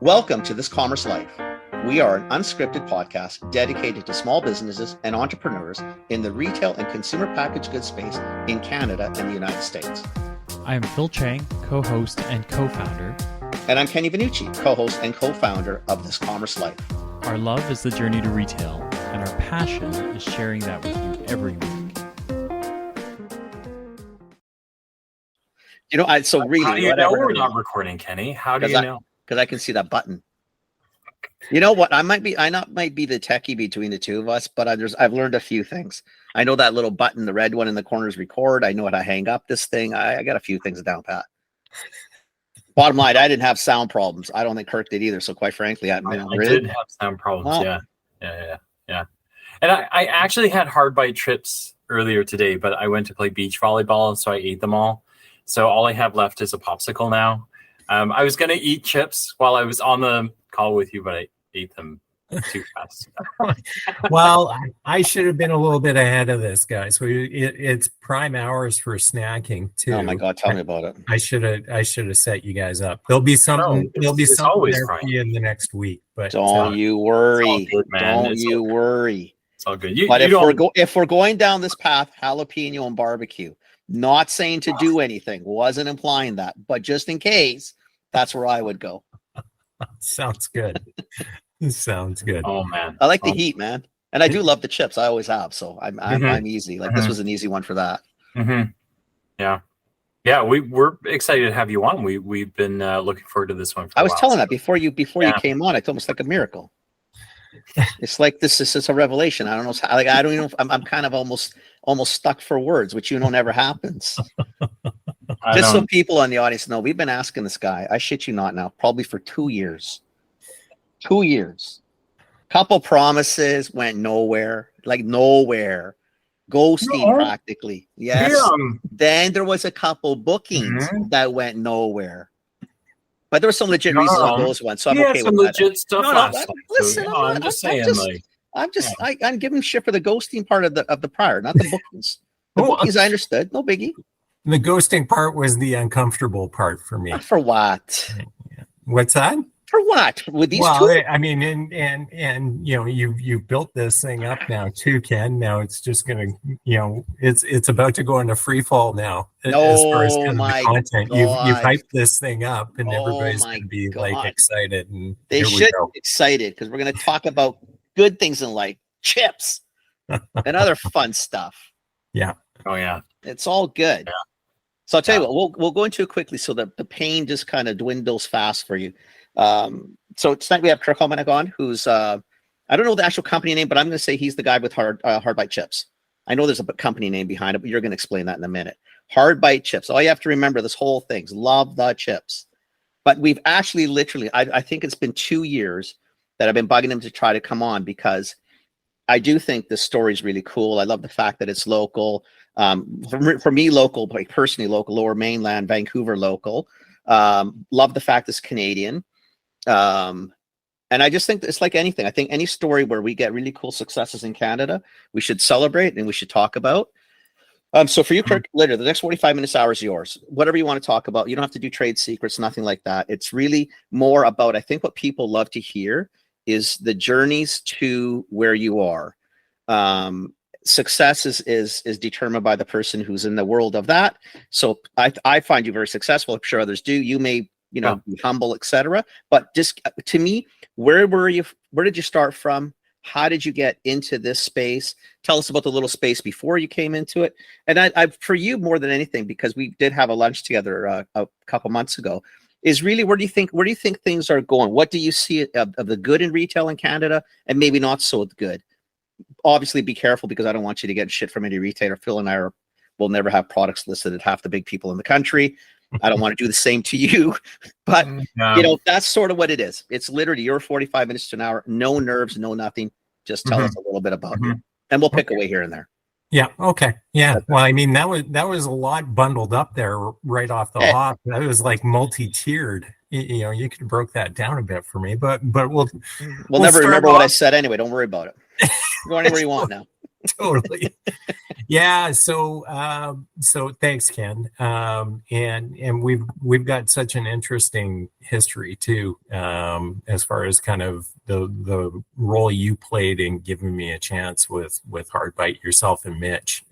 Welcome to This Commerce Life. We are an unscripted podcast dedicated to small businesses and entrepreneurs in the retail and consumer packaged goods space in Canada and the United States. I am Phil Chang, co-host and co-founder. And I'm Kenny Vanucci, co-host and co-founder of This Commerce Life. Our love is the journey to retail, and our passion is sharing that with you every week. You know, how do you know we're not recording, Kenny? How do you know? Because I can see that button. You know what? I might be the techie between the two of us, but I've learned a few things. I know that little button, the red one in the corner, is record. I know how to hang up this thing. I got a few things down pat. Bottom line, I didn't have sound problems. I don't think Kirk did either. So quite frankly, I did have sound problems. Wow. Yeah. And I actually had hard bite trips earlier today, but I went to play beach volleyball, so I ate them all. So all I have left is a popsicle now. I was going to eat chips while I was on the call with you, but I ate them too fast. Well, I should have been a little bit ahead of this, guys. It's prime hours for snacking too. Oh my God, tell me about it. I should have set you guys up. There'll be something. There'll be something there for you in the next week. But don't you worry. Don't you worry. It's all good. But if we're going down this path, jalapeno and barbecue. Not saying to do anything, wasn't implying that, but just in case, that's where I would go. Sounds good. Sounds good. Oh man, I like the heat, man, and I do love the chips. I always have, so I'm easy. Like this was an easy one for that. Mm-hmm. Yeah. We're excited to have you on. We've been looking forward to this one. I was telling that before you came on. It's almost like a miracle. It's like this is a revelation. I don't know. Like I don't even know. I'm kind of almost stuck for words, which never happens. Just so people on the audience know, we've been asking this guy. I shit you not now, probably for 2 years. 2 years. Couple promises went nowhere. Like nowhere. Ghosting practically. Yes. Yeah. Then there was a couple bookings that went nowhere. But there were some legit reasons on those ones, so I'm okay with that. Legit stuff. Listen, I'm just saying, I'm giving shit for the ghosting part of the prior, not the bookings. The bookings I understood, no biggie. The ghosting part was the uncomfortable part for me. For what? What's that? For what? With these two? I mean, and you've built this thing up now too, Ken. Now it's just gonna, it's about to go into free fall now. As far as kind of the content, you've hyped this thing up, and everybody's gonna be like excited. And they should be excited because we're gonna talk about good things in life, chips, and other fun stuff. Yeah. Oh yeah. It's all good. Yeah. So I'll tell you what, we'll go into it quickly so that the pain just kind of dwindles fast for you. So tonight we have Kirk Homenick on, who's I don't know the actual company name, but I'm going to say he's the guy with hard bite chips. I know there's a company name behind it, but you're going to explain that in a minute. Hard bite chips. All you have to remember, this whole thing's love the chips. But we've actually literally, I think it's been 2 years that I've been bugging him to try to come on because I do think this story is really cool. I love the fact that it's local. For me, local, like personally local, Lower Mainland, Vancouver local. Love the fact it's Canadian. And I just think it's like anything. I think any story where we get really cool successes in Canada, we should celebrate and we should talk about. So for you, Kirk, later, the next 45 minutes, hour is yours. Whatever you want to talk about. You don't have to do trade secrets, nothing like that. It's really more about, I think what people love to hear is the journeys to where you are. Success is determined by the person who's in the world of that. So I find you very successful. I'm sure others do. You may, be humble, etc. But just to me, where were you? Where did you start from? How did you get into this space? Tell us about the little space before you came into it. And I for you more than anything, because we did have a lunch together a couple months ago, is really where do you think things are going? What do you see of the good in retail in Canada and maybe not so good? Obviously, be careful because I don't want you to get shit from any retailer. Phil and I will never have products listed at half the big people in the country. I don't want to do the same to you, but that's sort of what it is. It's literally your 45 minutes to an hour, no nerves, no nothing. Just tell us a little bit about you, and we'll pick away here and there. Yeah. Okay. Yeah. Well, I mean, that was a lot bundled up there right off the hop. That was like multi-tiered. You could have broke that down a bit for me, but we'll never remember what I said anyway. Don't worry about it. Go anywhere you want now. Totally. Yeah. So thanks, Ken. And we've got such an interesting history too, as far as kind of the role you played in giving me a chance with Hard Bite, yourself and Mitch,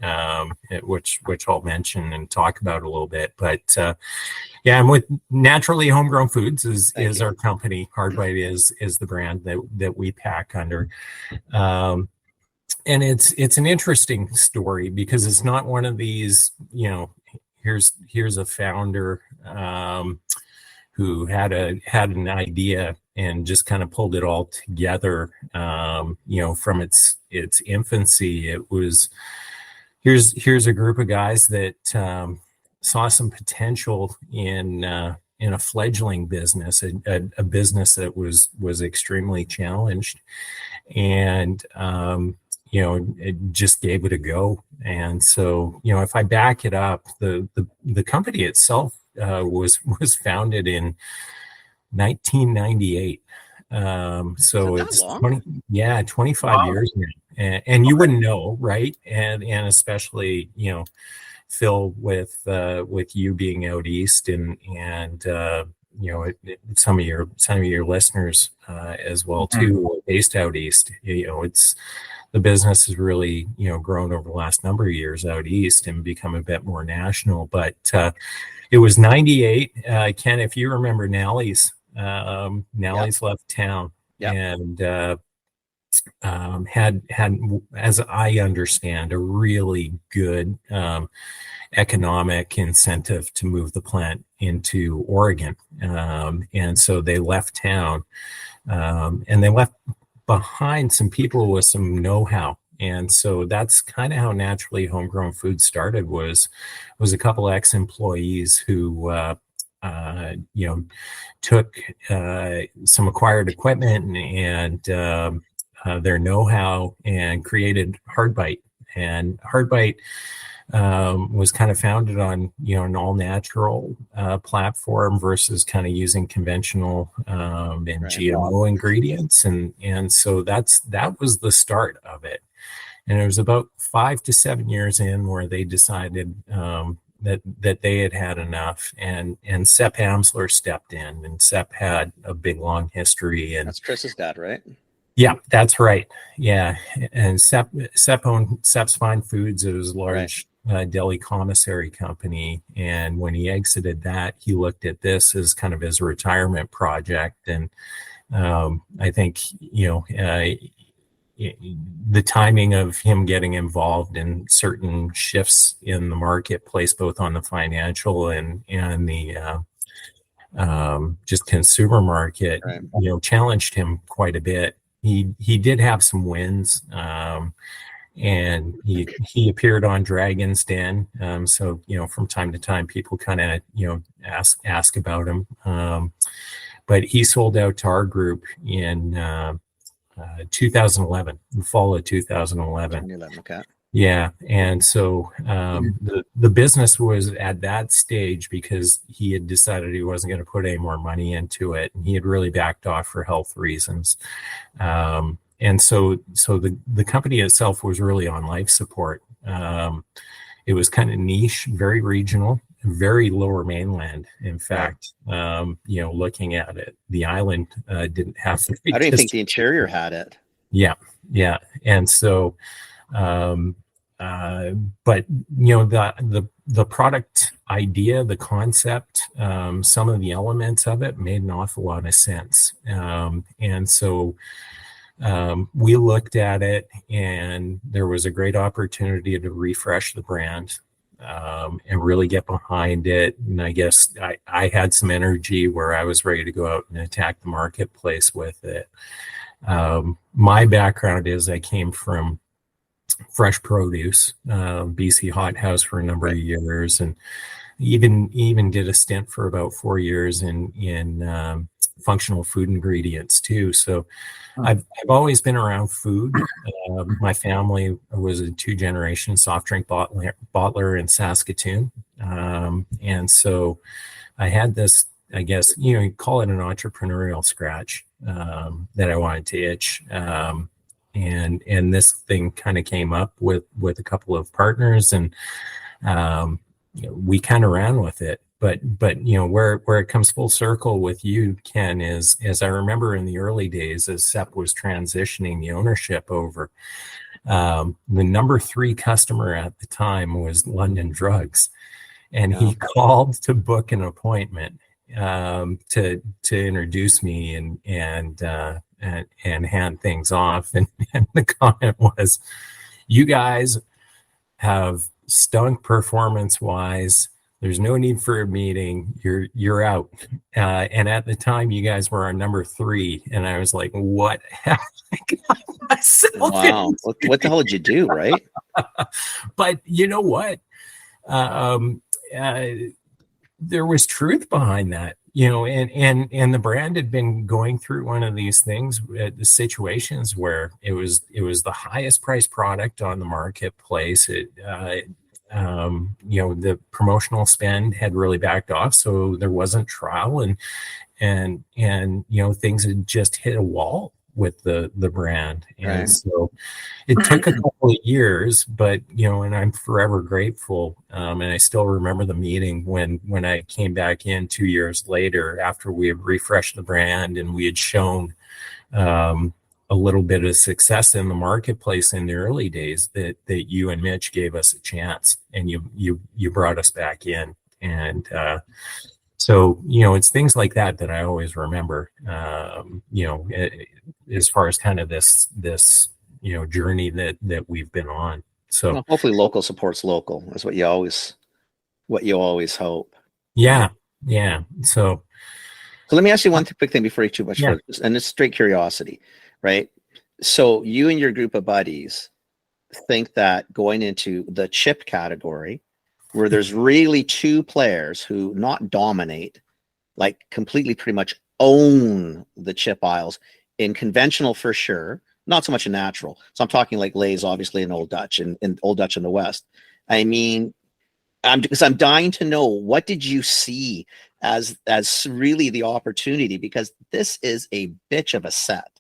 which I'll mention and talk about a little bit. But yeah, and with Naturally Homegrown Foods is our company. Hard Bite is the brand that we pack under. And it's an interesting story because it's not one of these, here's a founder who had an idea and just kind of pulled it all together. From its infancy, it was here's a group of guys that saw some potential in a fledgling business, a business that was extremely challenged, and it just gave it a go. And so, if I back it up, the company itself was founded in 1998. So it's 25 years now, and you wouldn't know, right? And especially, Phil, with you being out east, and some of your listeners as well too, based out east. It's the business has really grown over the last number of years out east and become a bit more national. But it was 98. Ken, if you remember Nally's left town, and had, as I understand, a really good economic incentive to move the plant into Oregon. And so they left town, and they left behind some people with some know-how. And so that's kind of how Naturally Homegrown Food started, was a couple of ex-employees who took some acquired equipment and their know-how and created Hard Bite. And Hard Bite was kind of founded on an all-natural platform versus kind of using conventional and GMO ingredients, and so that was the start of it. And it was about 5 to 7 years in where they decided that they had enough, and Sepp Amsler stepped in, and Sepp had a big long history. And that's Chris's dad, right? Yeah, that's right. Yeah, and Sepp owned Sepp's Fine Foods. It was a large deli commissary company, and when he exited that, he looked at this as kind of his retirement project. And I think the timing of him getting involved in certain shifts in the marketplace, both on the financial and the just consumer market, challenged him quite a bit. He did have some wins, and he appeared on Dragon's Den. So from time to time, people kind of ask about him. But he sold out to our group in 2011, the fall of 2011. Okay. Yeah, and so the business was at that stage because he had decided he wasn't going to put any more money into it, and he had really backed off for health reasons. And so the company itself was really on life support. It was kind of niche, very regional, very lower mainland. In fact, looking at it, the island didn't have. I don't even think the interior had it. Yeah, and so. But the product idea, the concept, some of the elements of it made an awful lot of sense. And so we looked at it, and there was a great opportunity to refresh the brand and really get behind it. And I guess I had some energy where I was ready to go out and attack the marketplace with it. My background is I came from fresh produce, BC Hot House for a number of years, and even did a stint for about 4 years in functional food ingredients too. So I've always been around food. My family was a 2-generation soft drink bottler in Saskatoon, and so I had this, I guess you call it an entrepreneurial scratch that I wanted to itch. and this thing kind of came up with a couple of partners, and we kind of ran with it. But where it comes full circle with you, Ken, is, as I remember in the early days, as SEP was transitioning the ownership over, the number 3 customer at the time was London Drugs, and he called to book an appointment to introduce me and hand things off, and the comment was, "You guys have stunk performance wise. There's no need for a meeting. You're out." And at the time, you guys were our number 3, and I was like, "What have I got myself Wow, what the hell did you do, right?" But you know what? There was truth behind that, and the brand had been going through one of these things, the situations where it was the highest priced product on the marketplace. The promotional spend had really backed off, so there wasn't trial, and things had just hit a wall with the brand. And right. So it took a couple of years, but and I'm forever grateful. And I still remember the meeting when I came back in 2 years later, after we had refreshed the brand and we had shown a little bit of success in the marketplace in the early days, that you and Mitch gave us a chance, and you brought us back in. And so, it's things like that I always remember, as far as kind of this journey that we've been on. So hopefully local supports local is what you always hope. Yeah. So let me ask you one quick thing before you too much further, and it's straight curiosity, right? So you and your group of buddies think that going into the chip category, where there's really 2 players who not dominate, like completely pretty much own the chip aisles in conventional for sure, not so much in natural. So I'm talking like Lay's obviously in Old Dutch and Old Dutch in the West. I mean, I'm dying to know, what did you see as really the opportunity? Because this is a bitch of a set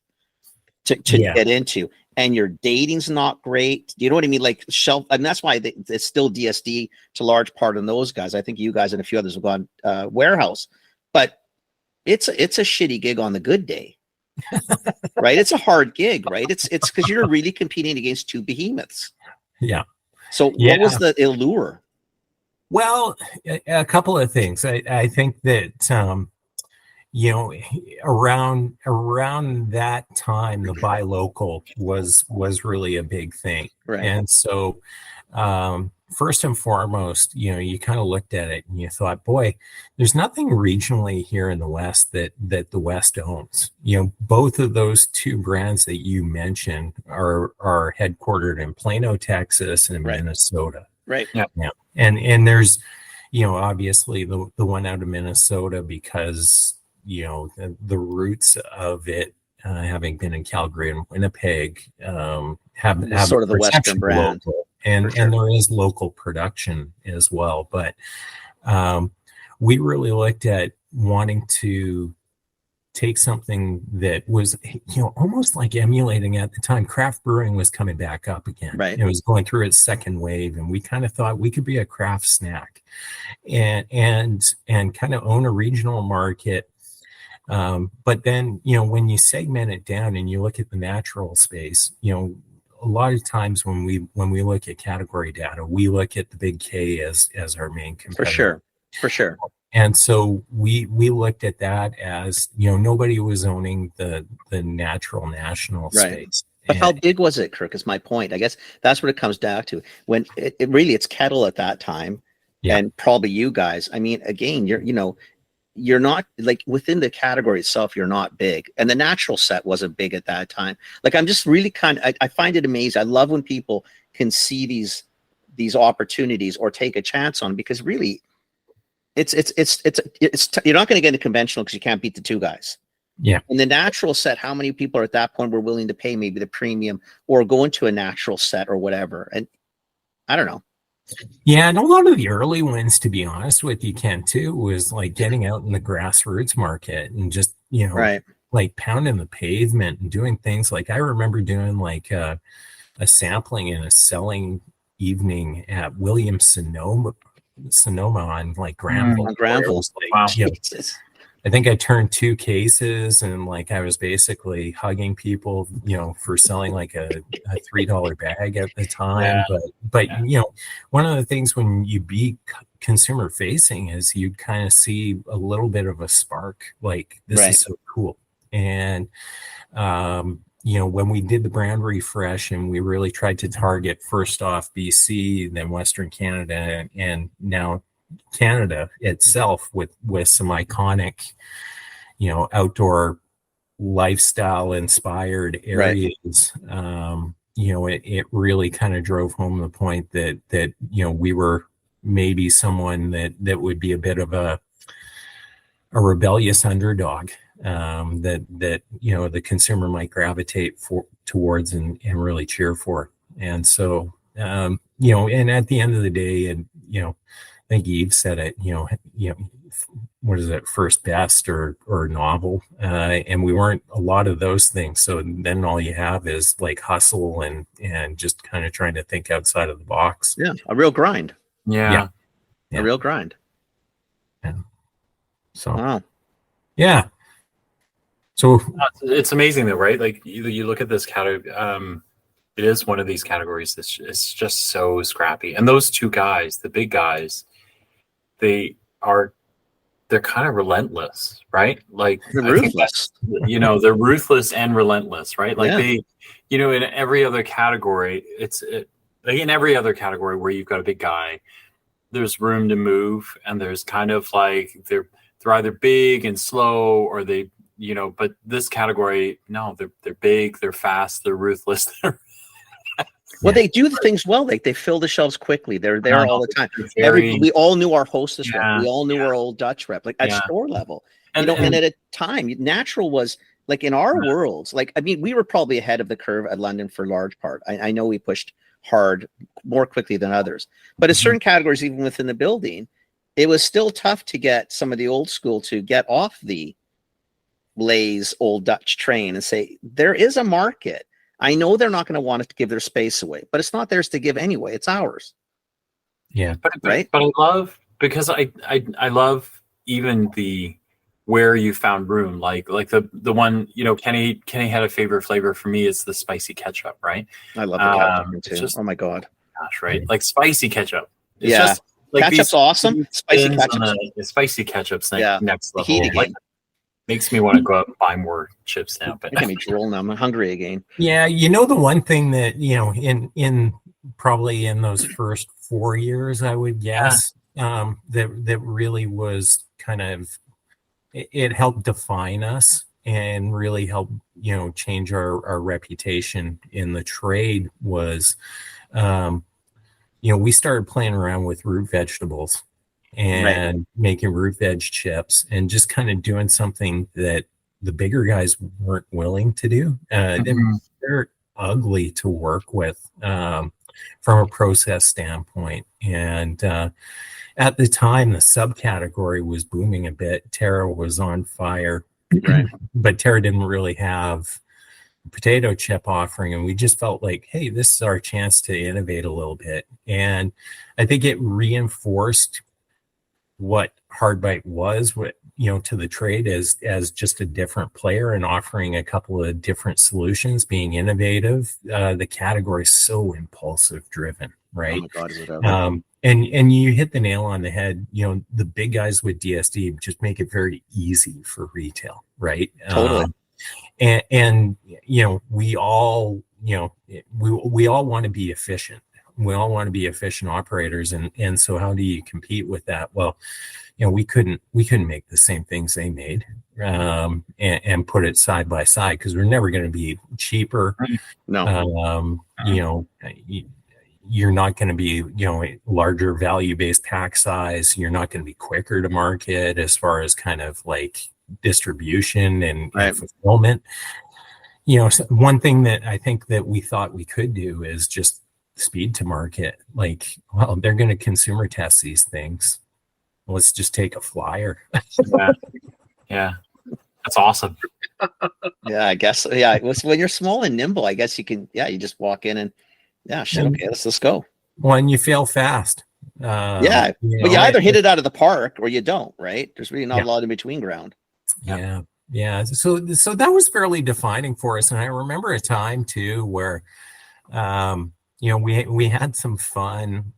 to get into. And your dating's not great. Do you know what I mean? Like shelf, and that's why it's still DSD to large part on those guys. I think you guys and a few others have gone warehouse, but it's a shitty gig on the good day, right? It's a hard gig, right? It's because you're really competing against 2 behemoths. Yeah. So what was the allure? Well, a couple of things. I think that around that time, the buy local was really a big thing. Right. And so first and foremost, you kind of looked at it and you thought, boy, there's nothing regionally here in the West that the West owns. Both of those 2 brands that you mentioned are headquartered in Plano, Texas, and Minnesota. Right. Yeah. And there's, obviously the one out of Minnesota, because the roots of it, having been in Calgary and Winnipeg, have sort of the Western brand, and there is local production as well. But we really looked at wanting to take something that was, almost like emulating at the time. Craft brewing was coming back up again. Right. It was going through its second wave, and we kind of thought we could be a craft snack and kind of own a regional market. But then, when you segment it down and you look at the natural space, a lot of times when we look at category data, we look at the big K as our main competitor. For sure. And so we looked at that as, nobody was owning the natural national space. But how big was it, Kirk, is my point. I guess that's what it comes down to. When it really, it's Kettle at that time, and probably you guys. I mean, again, you're not, like, within the category itself, you're not big. And the natural set wasn't big at that time. Like, I'm just really I find it amazing. I love when people can see these opportunities or take a chance on, because really it's you're not going to get into conventional because you can't beat the 2 guys. Yeah. In the natural set, how many people are at that point were willing to pay maybe the premium or go into a natural set or whatever? And I don't know. Yeah, and a lot of the early wins, to be honest with you, Ken, too, was like getting out in the grassroots market and just, like pounding the pavement and doing things like I remember doing like a sampling and a selling evening at Williams Sonoma on like Granville. On Granville. Like, Wow. I think I turned 2 cases and like I was basically hugging people, for selling like a $3 bag at the time. But one of the things when you be consumer facing is you kind of see a little bit of a spark, like this is so cool. And when we did the brand refresh and we really tried to target first off BC, then Western Canada, and now Canada itself with some iconic, outdoor lifestyle inspired areas. It really kind of drove home the point that we were maybe someone that would be a bit of a rebellious underdog that the consumer might gravitate towards and really cheer for. And so and at the end of the day, and I think Eve said it, what is it, first best or novel, and we weren't a lot of those things. So then all you have is like hustle and just kind of trying to think outside of the box. Yeah, a real grind. Yeah. A real grind. Yeah. So wow. Yeah. So it's amazing though, right? Like you look at this category. It is one of these categories that's it's just so scrappy. And those two guys, the big guys, they're kind of relentless, right? Like they're ruthless. They're ruthless and relentless, right? Like they, in every other category, like in every other category where you've got a big guy, there's room to move, and there's kind of like they're either big and slow, or they, but this category, no, they're big, they're fast, they're ruthless. Well, they do the things well. Like they fill the shelves quickly. They're there all the time. We all knew our hostess rep. We all knew our old Dutch rep, like at store level. And at a time, natural was like in our worlds. Like we were probably ahead of the curve at London for large part. I know we pushed hard more quickly than others, but in certain categories, even within the building, it was still tough to get some of the old school to get off the Lay's old Dutch train and say there is a market. I know they're not going to want to give their space away, but it's not theirs to give anyway. It's ours. Yeah. But I love, because I love even the where you found room, like the one, Kenny had a favorite flavor for me. It's the spicy ketchup, right? I love the ketchup too. Oh my God. Gosh, right? Like spicy ketchup. It's yeah. just, like, ketchup's awesome. Spicy ketchup. The spicy ketchup's next level. Heat again. Makes me want to go out and buy more chips now. But making me drool now. I'm hungry again. Yeah, the one thing that in probably in those first 4 years, I would guess, that really was kind of it helped define us and really help change our reputation in the trade was, we started playing around with root vegetables and making root veg chips and just kind of doing something that the bigger guys weren't willing to do. They're ugly to work with from a process standpoint. And at the time, the subcategory was booming a bit. Terra was on fire, but Terra didn't really have a potato chip offering. And we just felt like, hey, this is our chance to innovate a little bit. And I think it reinforced what Hardbite was, to the trade as just a different player and offering a couple of different solutions, being innovative. The category is so impulsive driven, right? Oh my God, and you hit the nail on the head. The big guys with DSD just make it very easy for retail, right? Totally. And we all we all want to be efficient. We all want to be efficient operators, and so how do you compete with that? Well, we couldn't make the same things they made and put it side by side because we're never going to be cheaper. No, you're not going to be larger value based pack size. You're not going to be quicker to market as far as kind of like distribution and fulfillment. One thing that I think that we thought we could do is just speed to market. Like, well, they're going to consumer test these things. Let's just take a flyer. Yeah, that's awesome. Yeah, I guess. Yeah, it was when you're small and nimble. I guess you can. Yeah, you just walk in and shit. Okay, let's go. When you fail fast. Yeah, You but you know, either hit it out of the park or you don't. Right? There's really not Yeah. a lot in between ground. Yeah. So that was fairly defining for us, and I remember a time too where, we had some fun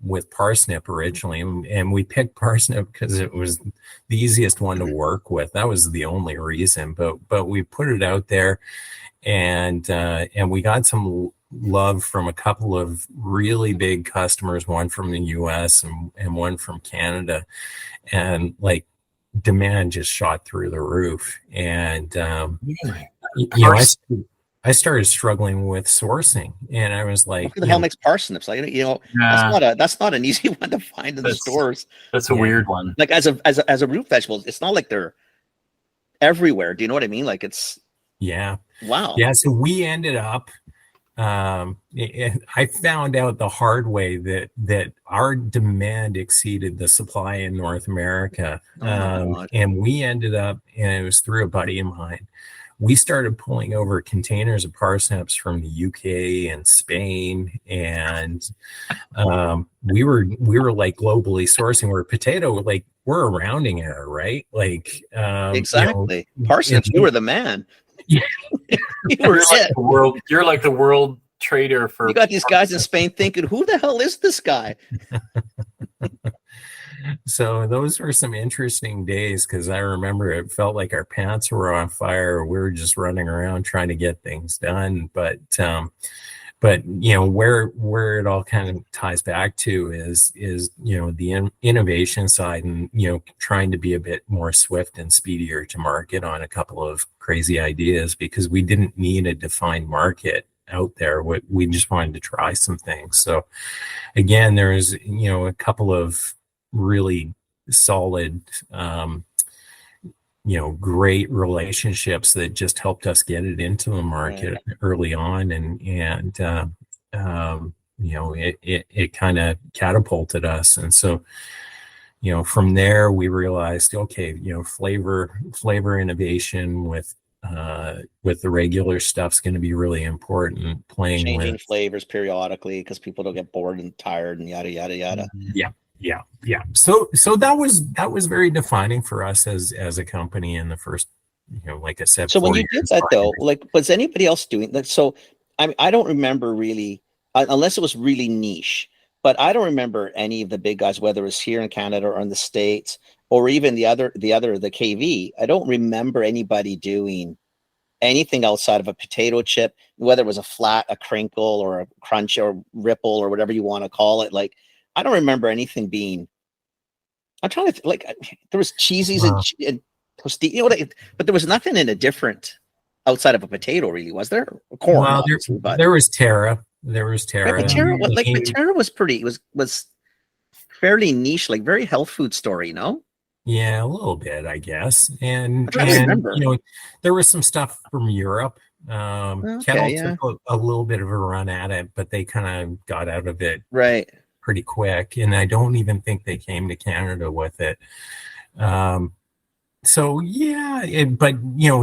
with parsnip originally, and we picked parsnip because it was the easiest one to work with. That was the only reason. But we put it out there, and we got some love from a couple of really big customers, one from the US and one from Canada, and like demand just shot through the roof. And I started struggling with sourcing, and I was like, who the hell makes parsnips? Like, that's not an easy one to find in the stores. That's a weird one. Like as a root vegetable, it's not like they're everywhere. Do you know what I mean? Like it's wow. Yeah. So we ended up. I found out the hard way that our demand exceeded the supply in North America, and we ended up, and it was through a buddy of mine. We started pulling over containers of parsnips from the UK and Spain, and we were like globally sourcing. We're potato, like we're a rounding error, right? Like exactly. Parsnips, you were the man. Yeah. You're like the world trader for. You got these guys in Spain thinking, "Who the hell is this guy?" So those were some interesting days, because I remember it felt like our pants were on fire. We were just running around trying to get things done. But where it all kind of ties back to is the innovation side, and trying to be a bit more swift and speedier to market on a couple of crazy ideas, because we didn't need a defined market out there. We just wanted to try some things. So again, there was a couple of really solid great relationships that just helped us get it into the market early on, and it kind of catapulted us. And so from there we realized, okay, flavor innovation with the regular stuff's going to be really important. Changing flavors periodically because people don't get bored and tired and yada yada yada. Yeah. So that was very defining for us as a company in the first, like I said. So when you did that though, like, was anybody else doing that? So I don't remember really, unless it was really niche, but I don't remember any of the big guys, whether it was here in Canada or in the States, or even the KV. I don't remember anybody doing anything outside of a potato chip, whether it was a flat, a crinkle, or a crunch, or ripple, or whatever you want to call it. Like, I don't remember anything being. I'm trying to like. There was cheesies and tosti, but there was nothing in a different outside of a potato, really, was there? Corn. Well, there was Terra. There was Terra. But Terra was pretty. Was fairly niche, like very health food story, no? Yeah, a little bit, I guess. And remember. There was some stuff from Europe. Kettle took a little bit of a run at it, but they kind of got out of it pretty quick. And I don't even think they came to Canada with it. So yeah, but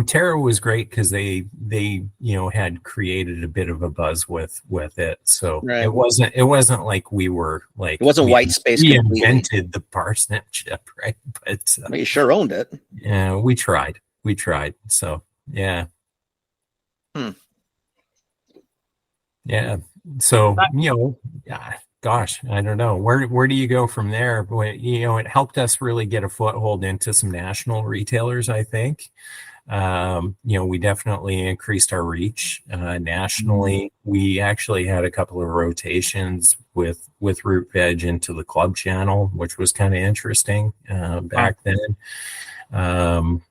Terra was great because they had created a bit of a buzz with it. So it wasn't like we were like, it wasn't white space. We invented the parsnip chip, right? But you sure owned it. Yeah, we tried. So yeah. Yeah. So gosh, I don't know. Where do you go from there? It helped us really get a foothold into some national retailers, I think. We definitely increased our reach nationally. We actually had a couple of rotations with Root Veg into the club channel, which was kind of interesting back then. And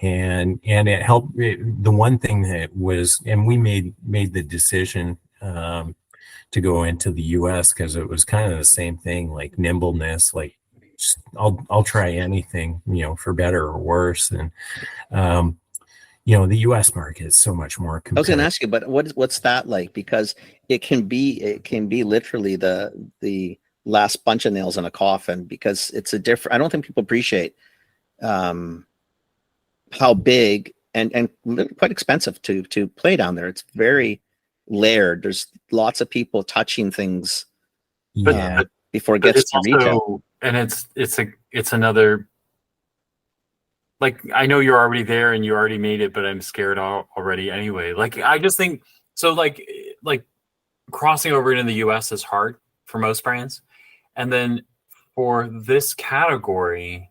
it helped. The one thing that was, and we made the decision to go into the US because it was kind of the same thing, like nimbleness, like I'll try anything, for better or worse. And the US market is so much more competitive. I was going to ask you, but what's that like? Because it can be literally the last bunch of nails in a coffin, because it's I don't think people appreciate how big and quite expensive to play down there. It's very layered. There's lots of people touching things before it gets to retail. And it's another, like, I know you're already there and you already made it, but I'm scared already anyway. Like, I just think so, like crossing over into the US is hard for most brands. And then for this category,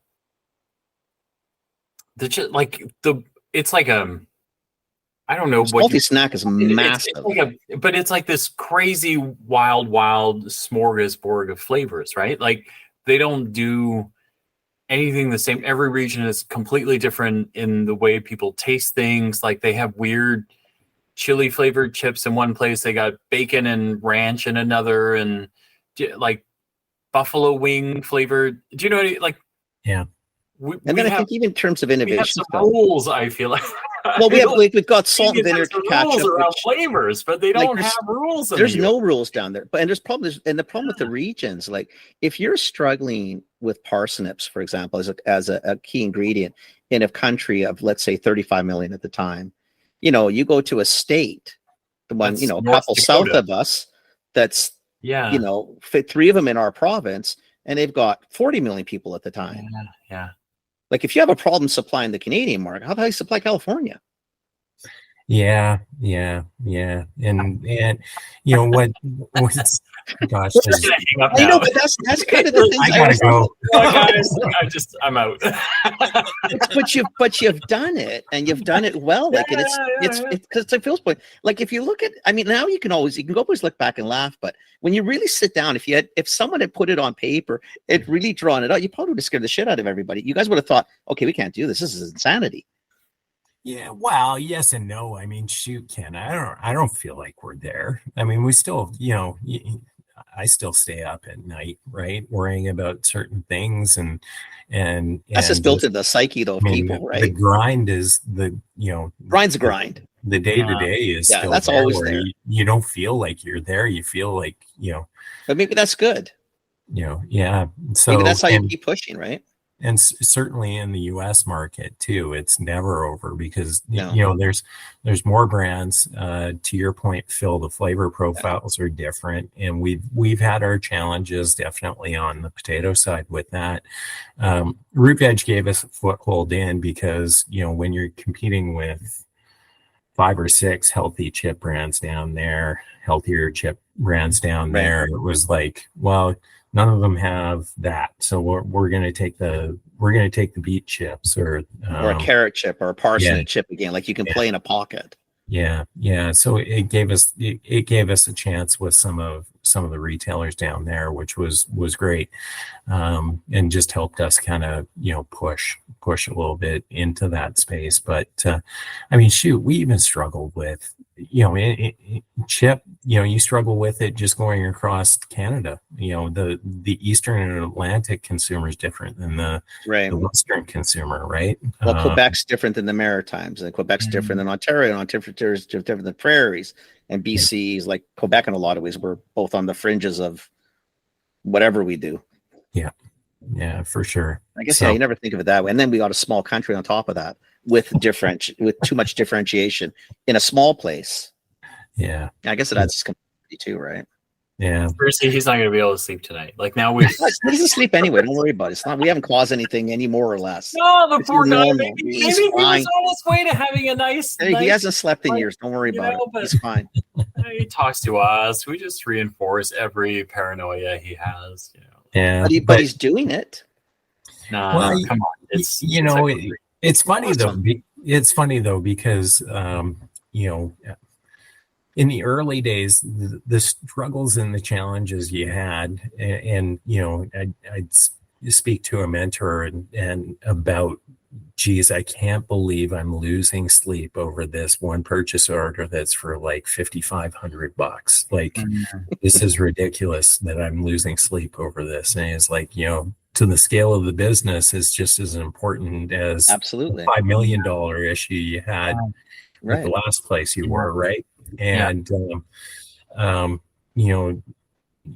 it's like I don't know. Salty snack is massive. But it's like this crazy wild smorgasbord of flavors, right? Like, they don't do anything the same. Every region is completely different in the way people taste things. Like, they have weird chili flavored chips in one place. They got bacon and ranch in another, and like buffalo wing flavored. Do you know what I mean? Like, yeah. I think even in terms of innovation, we have some rules, I feel like. Well, we've got salt and vinegar rules around flavors, but they don't have rules. There's no rules down there, but the problem with the regions, like if you're struggling with parsnips, for example, as a key ingredient in a country of, let's say, 35 million at the time, you go to a state, the one a couple south of us, that's 3 of them in our province, and they've got 40 million people at the time. Yeah. Like, if you have a problem supplying the Canadian market, how do you supply California? Yeah. And what's gosh, I know, but that's kind of the thing. I gotta go. Guys, I'm out. but you've done it, and you've done it well. Like, it's because to Phil's point, like, if you look at, I mean, now you can always look back and laugh, but when you really sit down, if someone had put it on paper, it really drawn it out, you probably would have scared the shit out of everybody. You guys would have thought, okay, we can't do this. This is insanity. Yeah, well, yes and no. I mean, shoot, Ken, I don't feel like we're there. I mean, we still, I still stay up at night, right, worrying about certain things, and that's just built into the psyche, though, of people, right? The grind is grind's a grind. The day to day is still that's there, always there. You don't feel like you're there. You feel like but maybe that's good. Yeah. So maybe that's how you keep pushing, right? And certainly in the U.S. market too, it's never over because there's more brands. To your point, Phil, the flavor profiles are different, and we've had our challenges definitely on the potato side with that. Root Veg gave us a foothold in because when you're competing with 5 or 6 healthy chip brands down there, healthier chip brands down there, it was like, well, none of them have that, so we're going to take the beet chips or a carrot chip or a parsnip chip again, like you can play in a pocket. Yeah. So it gave us a chance with some of the retailers down there, which was great, and just helped us kind of push a little bit into that space. But I mean, shoot, we even struggled with chip. You struggle with it just going across Canada. The Eastern and Atlantic consumer is different than the Western consumer, right? Well, Quebec's different than the Maritimes, and Quebec's different than Ontario, and Ontario's different than Prairies, and BC is like Quebec in a lot of ways. We're both on the fringes of whatever we do. Yeah, for sure. I guess you never think of it that way. And then we got a small country on top of that with too much differentiation in a small place. Yeah, I guess that's complexity too, right? Yeah. Seriously, he's not going to be able to sleep tonight. Like, now he doesn't sleep anyway. Don't worry about it. It's not. We haven't caused anything any more or less. No, the poor guy. Maybe he was on his way to having a nice. He hasn't slept in years. Don't worry about it. He's fine. He talks to us. We just reinforce every paranoia he has. Yeah, but he's doing it. No, come on. It's funny though. It's funny though because in the early days, the struggles and the challenges you had, and I'd speak to a mentor and about, geez, I can't believe I'm losing sleep over this one purchase order that's for like $5,500. Like, this is ridiculous that I'm losing sleep over this. And it's like, to the scale of the business, is just as important as absolutely $5 million issue you had with the last place you were, right? And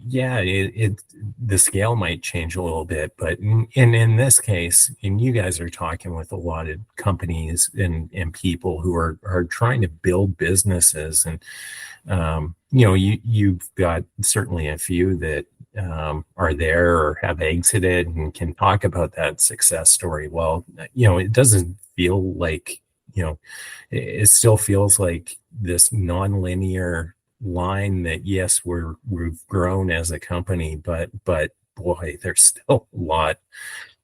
Yeah, the scale might change a little bit, but in this case, and you guys are talking with a lot of companies and people who are trying to build businesses, and you've got certainly a few that are there or have exited and can talk about that success story. Well, it doesn't feel like, it still feels like this nonlinear line that, yes, we've grown as a company, but boy, there's still a lot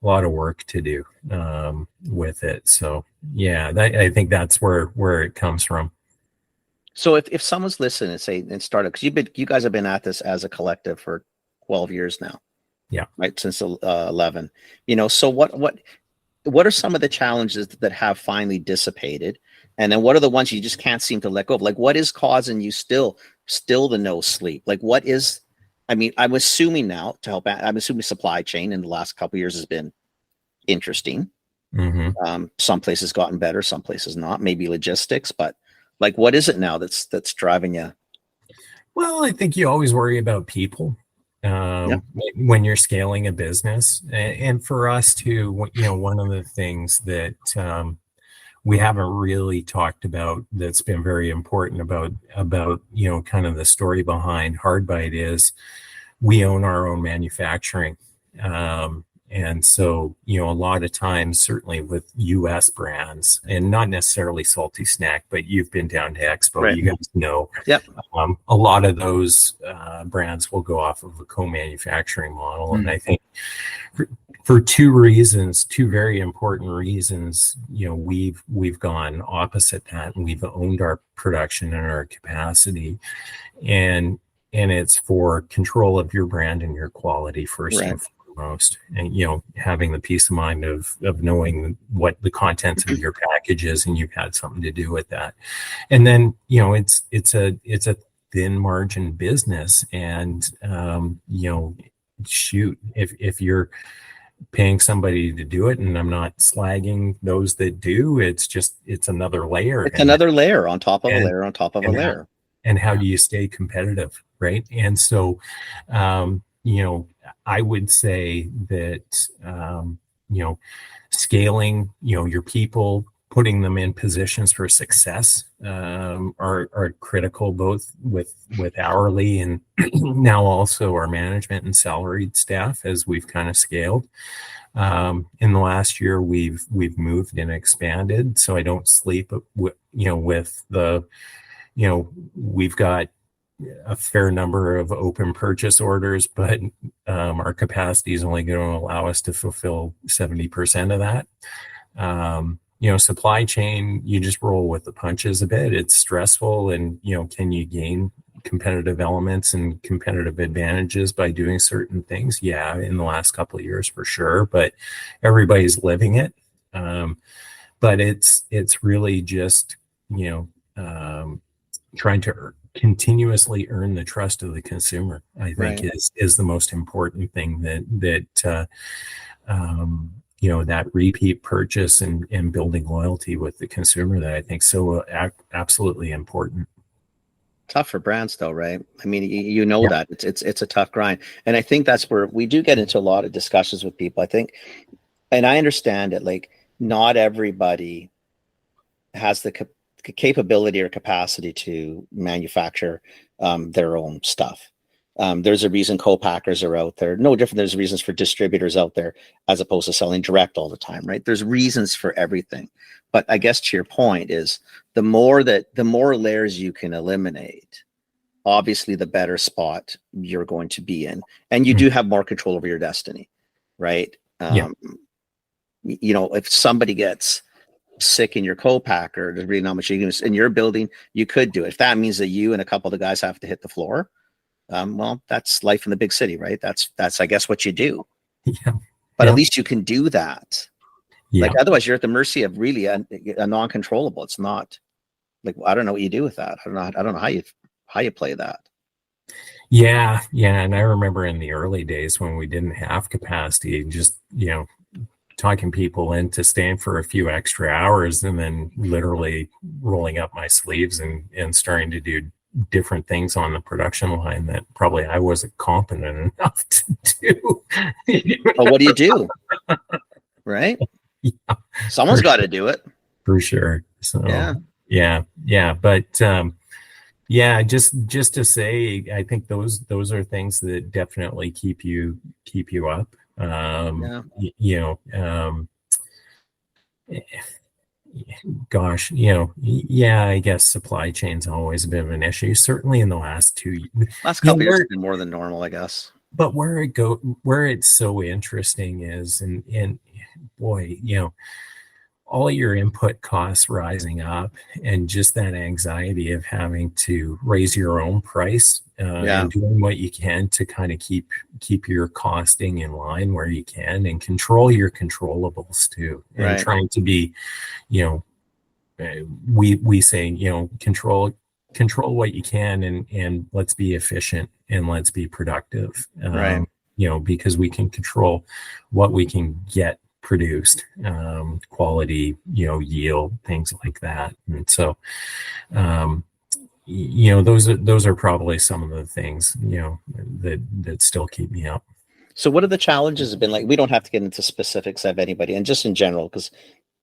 of work to do with it. So yeah, I think that's where it comes from. So if someone's listening and started, because you guys have been at this as a collective for 12 years now. Yeah. Right. Since 11, so what are some of the challenges that have finally dissipated? And then what are the ones you just can't seem to let go of? Like, what is causing you still the no sleep? Like, what is, I'm assuming now I'm assuming supply chain in the last couple of years has been interesting. Mm-hmm. Some places gotten better, some places not, maybe logistics, but like, what is it now that's driving you? Well, I think you always worry about people when you're scaling a business. And for us too, one of the things that we haven't really talked about that's been very important about kind of the story behind Hardbite is we own our own manufacturing. And so, a lot of times, certainly with US brands, and not necessarily Salty Snack, but you've been down to Expo, right. You guys know, yep. A lot of those brands will go off of a co-manufacturing model. And I think for two very important reasons, we've gone opposite that, and we've owned our production and our capacity. And it's for control of your brand and your quality first right. and foremost, and having the peace of mind of knowing what the contents of your package is, and you've had something to do with that. And then it's a thin margin business, and shoot, if you're paying somebody to do it, and I'm not slagging those that do, it's another layer. It's another layer on top of a layer on top of a layer. And how do you stay competitive, right? And so, I would say that, scaling, your people, putting them in positions for success are critical, both with hourly and now also our management and salaried staff as we've kind of scaled. In the last year, we've moved and expanded, so I don't sleep with the, we've got a fair number of open purchase orders, but our capacity is only going to allow us to fulfill 70% of that. Supply chain, you just roll with the punches a bit. It's stressful, and can you gain competitive elements and competitive advantages by doing certain things? Yeah, in the last couple of years for sure, but everybody's living it. But it's really just trying to continuously earn the trust of the consumer, I think, right. is the most important thing that that repeat purchase and building loyalty with the consumer, that I think so absolutely important. Tough for brands though, right? That it's a tough grind. And I think that's where we do get into a lot of discussions with people, I think. And I understand it, like not everybody has the capability or capacity to manufacture their own stuff. There's a reason co-packers are out there. No different. There's reasons for distributors out there as opposed to selling direct all the time, right? There's reasons for everything. But I guess to your point is the more layers you can eliminate, obviously the better spot you're going to be in. And you do have more control over your destiny, right? If somebody gets sick in your co-packer, there's really not much you can do. In your building, you could do it. If that means that you and a couple of the guys have to hit the floor, well, that's life in the big city, right? That's I guess what you do. Yeah. But at least you can do that. Yeah. Like otherwise you're at the mercy of really a non-controllable. It's not like, I don't know what you do with that. I don't know how you play that. Yeah. And I remember in the early days when we didn't have capacity, just, talking people into staying for a few extra hours and then literally rolling up my sleeves and starting to do different things on the production line that probably I wasn't competent enough to do. Well, what do you do? Right? Yeah, Someone's got to do it. for sure. So yeah. But just to say, I think those are things that definitely keep you up. Gosh, I guess supply chain's always a bit of an issue. Certainly in the last couple years, it's been more than normal, I guess. But where it's so interesting is, and boy, all your input costs rising up, and just that anxiety of having to raise your own price, and doing what you can to kind of keep your costing in line where you can, and control your controllables too, and trying to be, we say, control what you can, and let's be efficient and let's be productive, because we can control what we can get produced, quality, yield, things like that. And so, those are probably some of the things, that still keep me up. So what are the challenges have been like? We don't have to get into specifics of anybody, and just in general, because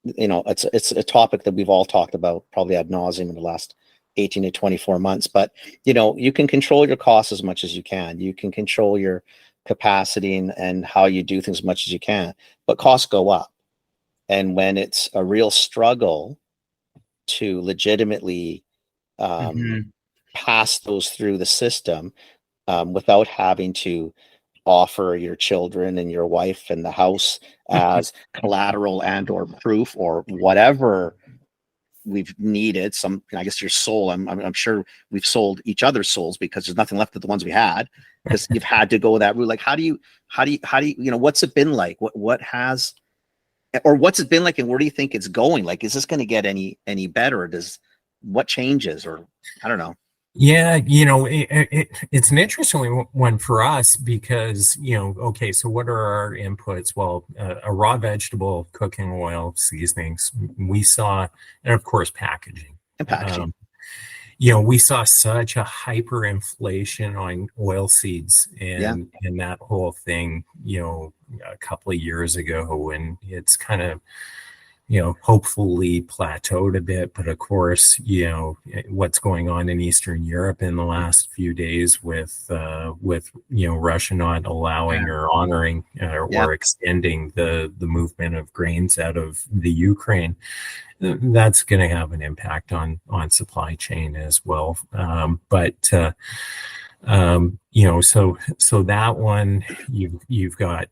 it's a topic that we've all talked about probably ad nauseum in the last 18 to 24 months. But you can control your costs as much as you can. You can control your capacity and how you do things as much as you can, but costs go up. And when it's a real struggle to legitimately pass those through the system, without having to offer your children and your wife and the house as collateral and or proof or whatever we've needed, I guess your soul, I'm sure we've sold each other's souls because there's nothing left of the ones we had, because you've had to go that route. Like, how do you, what's it been like? What's it been like, and where do you think it's going? Like, is this going to get any better? Or what changes, or I don't know. Yeah, it's an interesting one for us because, okay, so what are our inputs? Well, a raw vegetable, cooking oil, seasonings, we saw, and of course, packaging. And packaging. We saw such a hyperinflation on oil seeds and that whole thing, a couple of years ago, and it's kind of, hopefully plateaued a bit. But of course, what's going on in Eastern Europe in the last few days with Russia not allowing or honoring or extending the movement of grains out of the Ukraine, that's going to have an impact on supply chain as well. So that one, you've got,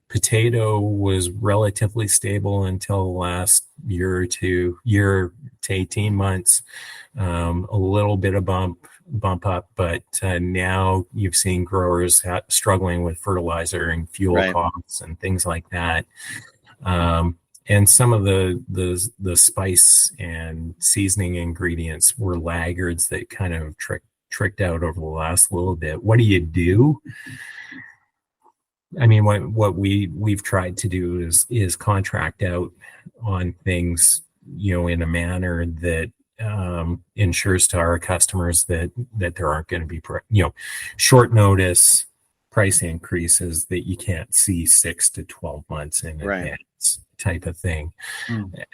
potato was relatively stable until the last year to 18 months, a little bit of bump up, but now you've seen growers struggling with fertilizer and fuel costs and things like that. And some of the spice and seasoning ingredients were laggards that kind of tricked out over the last little bit. What do you do? I mean, what we've tried to do is contract out on things, in a manner that ensures to our customers that there aren't going to be, short notice price increases that you can't see 6 to 12 months in advance, type of thing.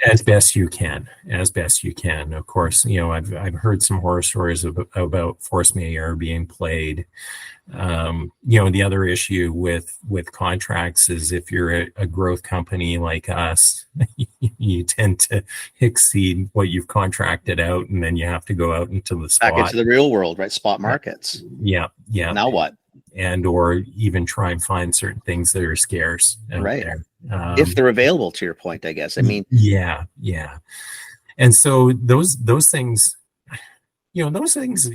As best you can. Of course, I've heard some horror stories about force majeure being played. The other issue with contracts is if you're a growth company like us, you tend to exceed what you've contracted out, and then you have to go out into the spot. Back into the real world, right? Spot markets. Yeah. Now what? And or even try and find certain things that are scarce out there. If they're available, to your point, I guess. I mean, yeah. And so those things, those things,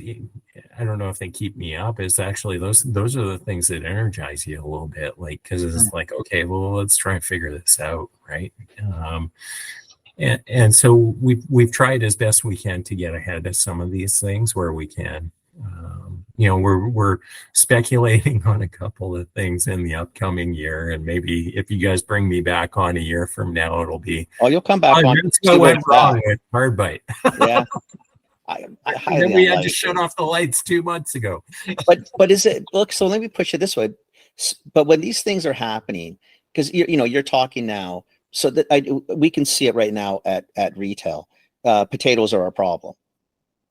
I don't know if they keep me up. Is actually those are the things that energize you a little bit, like, because it's like, okay, well, let's try and figure this out, right? And so we've tried as best we can to get ahead of some of these things where we can. We're speculating on a couple of things in the upcoming year, and maybe if you guys bring me back on a year from now, it'll be. Oh, you'll come back on. What went wrong with Hard Bite. Yeah. I And highly then we had unlikely. to shut off the lights 2 months ago. But is it, look, so let me push it this way. But when these things are happening, because you're talking now, so that we can see it right now at retail. Potatoes are a problem.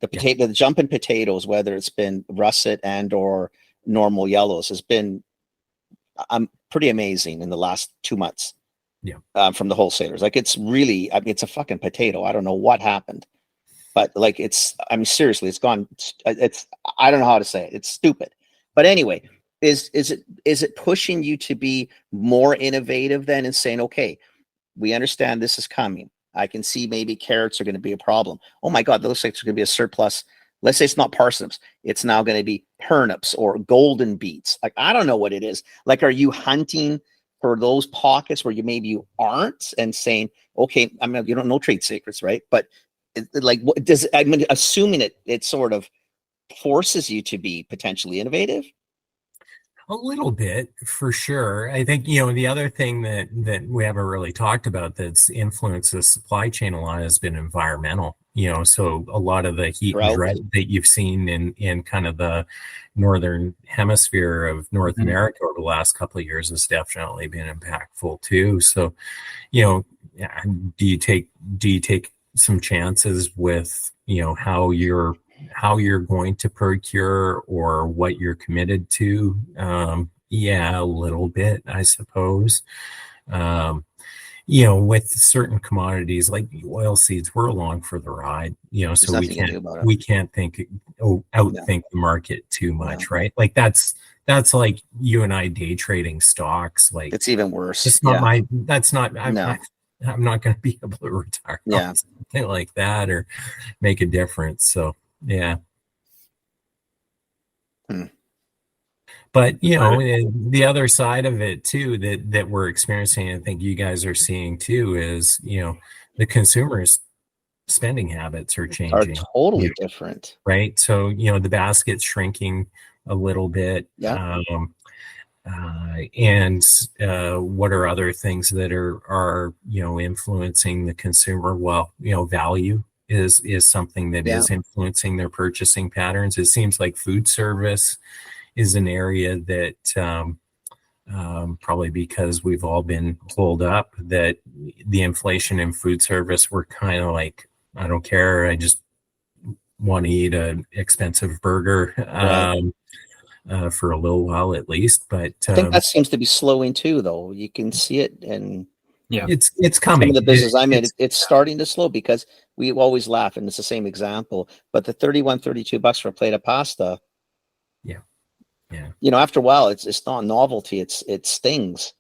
The jump in potatoes, whether it's been russet and or normal yellows, has been pretty amazing in the last 2 months. Yeah. From the wholesalers, like it's really, I mean, it's a fucking potato. I don't know what happened, but like seriously, it's gone. I don't know how to say it. It's stupid. But anyway, is it pushing you to be more innovative then and saying, okay, we understand this is coming. I can see maybe carrots are going to be a problem. Oh my God, that looks like there's going to be a surplus. Let's say it's not parsnips. It's now going to be turnips or golden beets. Like, I don't know what it is. Like, are you hunting for those pockets where you aren't and saying, okay, I mean, you don't know trade secrets, right? But like, what does, I mean, assuming it sort of forces you to be potentially innovative? A little bit, for sure. I think, the other thing that we haven't really talked about that's influenced the supply chain a lot has been environmental. So a lot of the heat and drought that you've seen in kind of the northern hemisphere of North America over the last couple of years has definitely been impactful too. So, do you take some chances with, how you're going to procure or what you're committed to? Yeah, a little bit, I suppose. With certain commodities like the oil seeds, we're along for the ride, so we can't outthink the market too much, right? Like that's like you and I day trading stocks. Like, it's even worse. It's not I'm not going to be able to retire on something like that or make a difference. So, yeah. But, the other side of it too, that we're experiencing, I think you guys are seeing too, is, the consumers' spending habits are changing. Are totally different. Right. So, the basket's shrinking a little bit. Yeah. And what are other things that are influencing the consumer? Well, value is something that is influencing their purchasing patterns. It seems like food service is an area that probably because we've all been pulled up, that the inflation in food service, we're kind of like, I don't care, I just want to eat an expensive burger. For a little while at least, but I think that seems to be slowing too, though. You can see it, and it's coming. Some of the business it's starting to slow, because we always laugh, and it's the same example. But the $32 for a plate of pasta, after a while, it's not a novelty. It stings,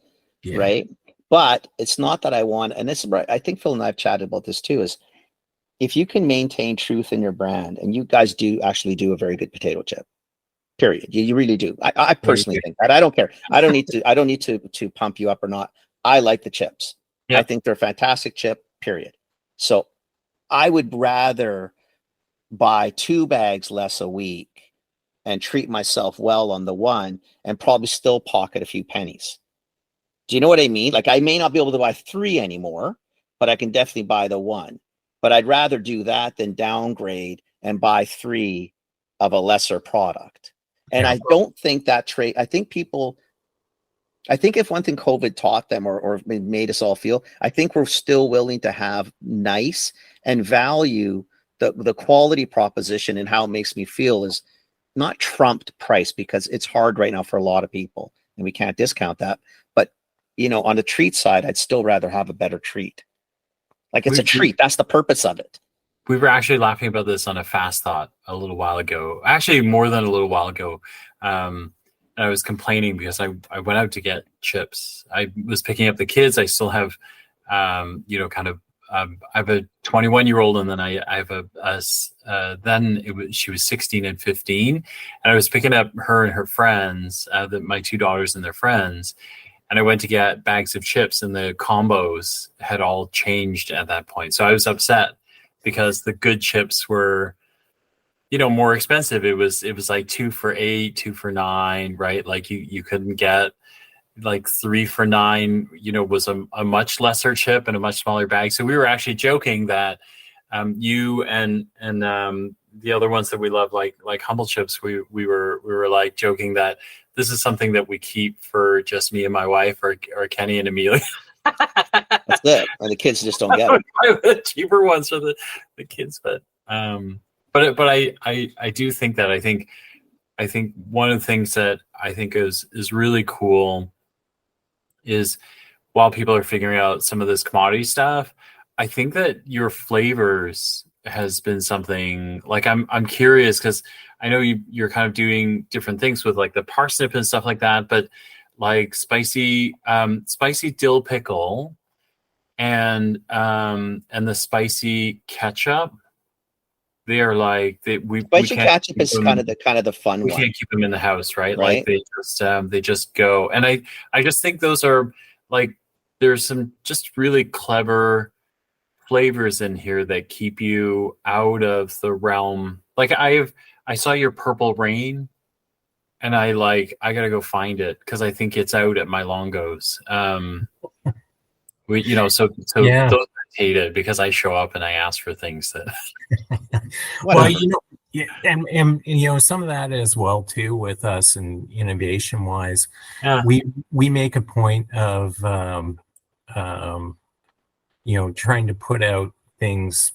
right? But it's not that I want, and this is right. I think Phil and I have chatted about this too. Is if you can maintain truth in your brand, and you guys do actually do a very good potato chip. Period. You really do. I personally think that. I don't care. I don't need to pump you up or not. I like the chips. I think they're a fantastic chip. Period. So I would rather buy 2 bags less a week and treat myself well on the one, and probably still pocket a few pennies. Do you know what I mean? Like, I may not be able to buy 3 anymore, but I can definitely buy the one. But I'd rather do that than downgrade and buy 3 of a lesser product. And I don't think that trade, I think if one thing COVID taught them or made us all feel, I think we're still willing to have nice and value the quality proposition, and how it makes me feel is not trumped price, because it's hard right now for a lot of people and we can't discount that. But, on the treat side, I'd still rather have a better treat. Like, it's a treat. That's the purpose of it. We were actually laughing about this on a Fast Thought a little while ago, actually more than a little while ago. And I was complaining because I went out to get chips. I was picking up the kids. I still have, I have a 21-year-old, and then I have she was 16 and 15. And I was picking up her and her friends, my 2 daughters and their friends. And I went to get bags of chips, and the combos had all changed at that point. So I was upset, because the good chips were, more expensive. It was like 2 for $8, 2 for $9, right? Like you couldn't get like 3 for $9, was a much lesser chip and a much smaller bag. So we were actually joking that you and the other ones that we love, like Humble Chips, we were like joking that this is something that we keep for just me and my wife, or Kenny and Amelia. That's it. And the kids just don't get it. The cheaper ones for the kids, but I do think that I think one of the things that I think is really cool is, while people are figuring out some of this commodity stuff, I think that your flavors has been something like I'm curious, because I know you're kind of doing different things with like the parsnip and stuff like that, but like spicy dill pickle and the spicy ketchup, they are like Spicy ketchup is kind of the fun we one. can't keep them in the house, right? Like they just go, and I just think those are like, there's some just really clever flavors in here that keep you out of the realm. Like I saw your Purple Rain, and I gotta go find it because I think it's out at my Longos. So Yeah. those are hated because I show up and I ask for things that. Well, and some of that as well too with us, and innovation wise, we make a point of trying to put out things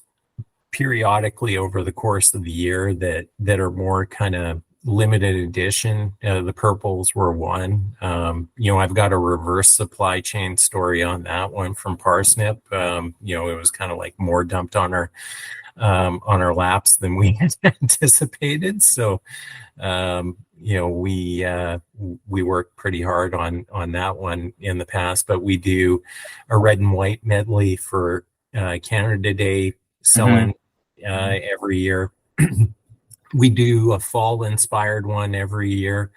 periodically over the course of the year that are more kind of limited edition. The purples were one. I've got a reverse supply chain story on that one from parsnip. It was kind of like more dumped on our laps than we had anticipated. So, we worked pretty hard on that one in the past, but we do a red and white medley for Canada Day selling every year. We do a fall inspired one every year.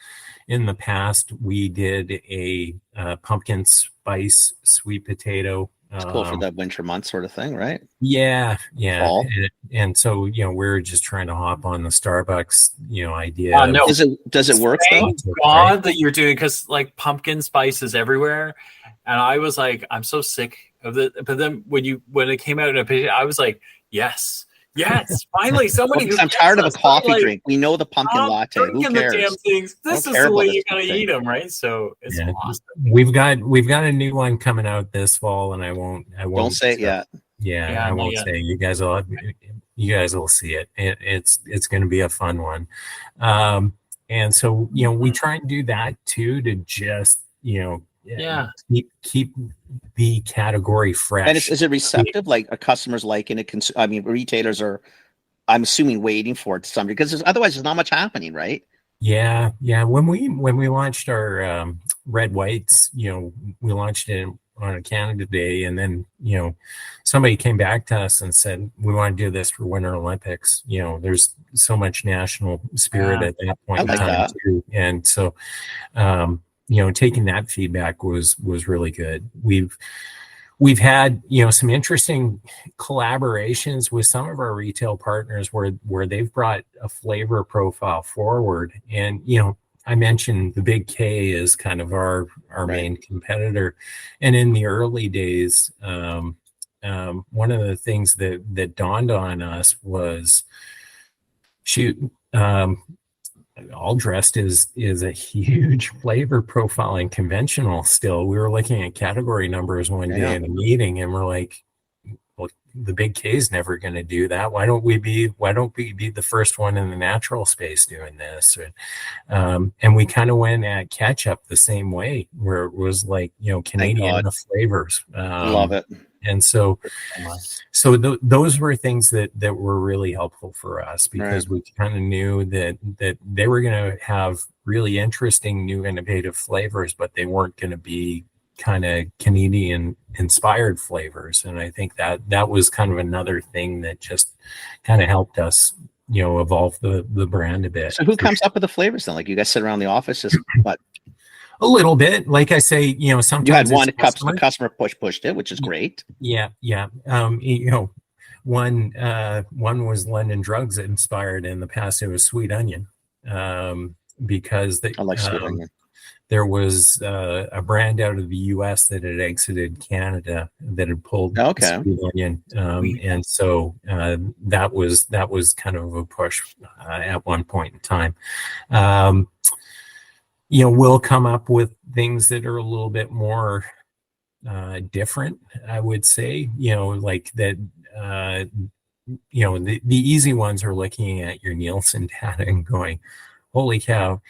In the past, we did a pumpkin spice sweet potato. It's cool for that winter month sort of thing, right? Yeah. Fall. And so, we're just trying to hop on the Starbucks, idea. No. Does it work though? Thank God that you're doing, because like pumpkin spice is everywhere, and I was like, I'm so sick of it. But then when it came out in a picture, I was like, yes, finally somebody. I'm tired of a coffee drink. We know the pumpkin latte. Who cares? The damn things. This is the way you gotta eat them, right? So it's awesome. We've got a new one coming out this fall, and I won't. Don't say it yet. Yeah, I won't say. You guys will see it. It's going to be a fun one. And so we try and do that too, to just keep the category fresh. And is it receptive? Like, are customers liking it? Retailers are, I'm assuming, waiting for it to some degree, because otherwise there's not much happening, right? Yeah. When we launched our red whites, we launched it on a Canada Day, and then somebody came back to us and said, we want to do this for Winter Olympics. There's so much national spirit at that point in time too, and so taking that feedback was really good. We've had some interesting collaborations with some of our retail partners where they've brought a flavor profile forward, and I mentioned the Big K is kind of our main competitor. And in the early days, one of the things that dawned on us was, All Dressed is a huge flavor profiling conventional still. We were looking at category numbers one day in a meeting, and we're like, well, the Big K is never going to do that. Why don't we be the first one in the natural space doing this? And we kind of went at ketchup the same way, where it was like, Canadian flavors. Love it. And so those were things that were really helpful for us, because we kind of knew that they were going to have really interesting, new, innovative flavors, but they weren't going to be kind of Canadian inspired flavors. And I think that was kind of another thing that just kind of helped us, evolve the brand a bit. So who comes up with the flavors then? Like, you guys sit around the office, just what? A little bit, like I say, sometimes you had one customer pushed it, which is great. Yeah. One was London Drugs inspired. In the past, it was Sweet Onion, because I like Sweet Onion. there was a brand out of the U.S. that had exited Canada that had pulled sweet onion, and so that was kind of a push at one point in time. We'll come up with things that are a little bit more different, I would say. Like that. The easy ones are looking at your Nielsen data and going, holy cow,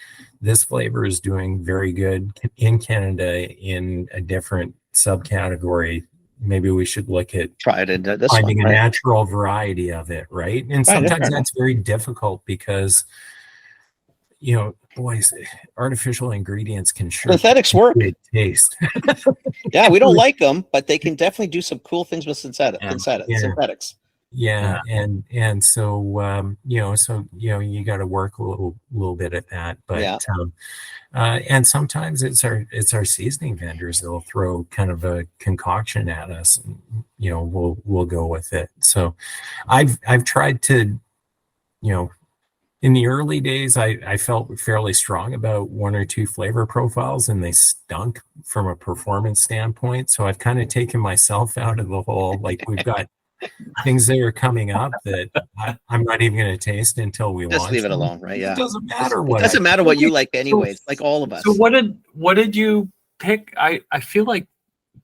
this flavor is doing very good in Canada in a different subcategory. Maybe we should look at finding a natural variety of it, right? And sometimes that's very difficult because, boys, artificial ingredients can synthetics work. Taste. Yeah, we don't like them, but they can definitely do some cool things with synthetics. Yeah. And so you got to work a little bit at that, but and sometimes it's our seasoning vendors that'll throw kind of a concoction at us, and we'll go with it. So I've tried to, in the early days, I felt fairly strong about one or two flavor profiles, and they stunk from a performance standpoint. So I've kind of taken myself out of the whole, like, we've got things that are coming up that I'm not even going to taste until we launch. Just leave it alone, right? Yeah, it doesn't matter what you like, anyways. Like all of us. So what did you pick? I feel like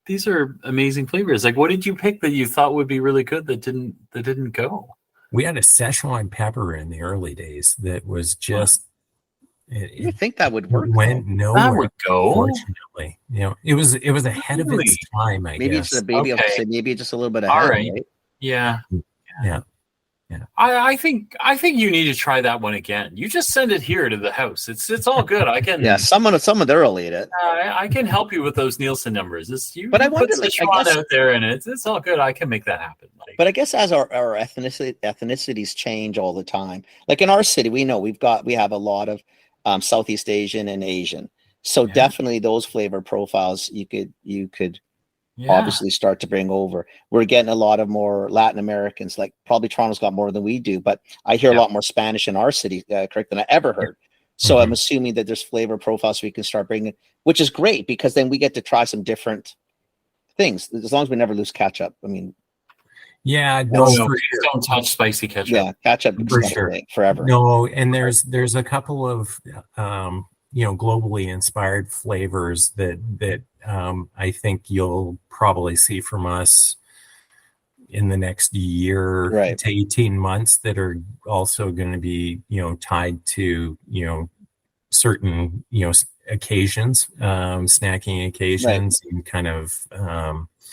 these are amazing flavors. Like, what did you pick that you thought would be really good that didn't go? We had a Szechuan pepper in the early days that was just. You think that would work? Went nowhere. That would go. Fortunately, it was ahead of its time. I guess. Maybe just a little bit ahead. All right. Yeah. I think you need to try that one again. You just send it here to the house. It's all good. I can. Yeah, someone there will eat it. I can help you with those Nielsen numbers. But I wonder, put Szechuan out there, and it's all good. I can make that happen. But I guess as our ethnicities change all the time, like in our city, we know we have a lot of Southeast Asian and Asian. So definitely those flavor profiles you could obviously start to bring over. We're getting a lot of more Latin Americans, like probably Toronto's got more than we do, but I hear a lot more Spanish in our city, Kirk, than I ever heard. So I'm assuming that there's flavor profiles we can start bringing, which is great because then we get to try some different things as long as we never lose ketchup. I mean, don't touch spicy ketchup. Yeah, ketchup for sure, forever. No, and there's a couple of globally inspired flavors that I think you'll probably see from us in the next year to 18 months that are also going to be tied to certain occasions, snacking occasions, and kind of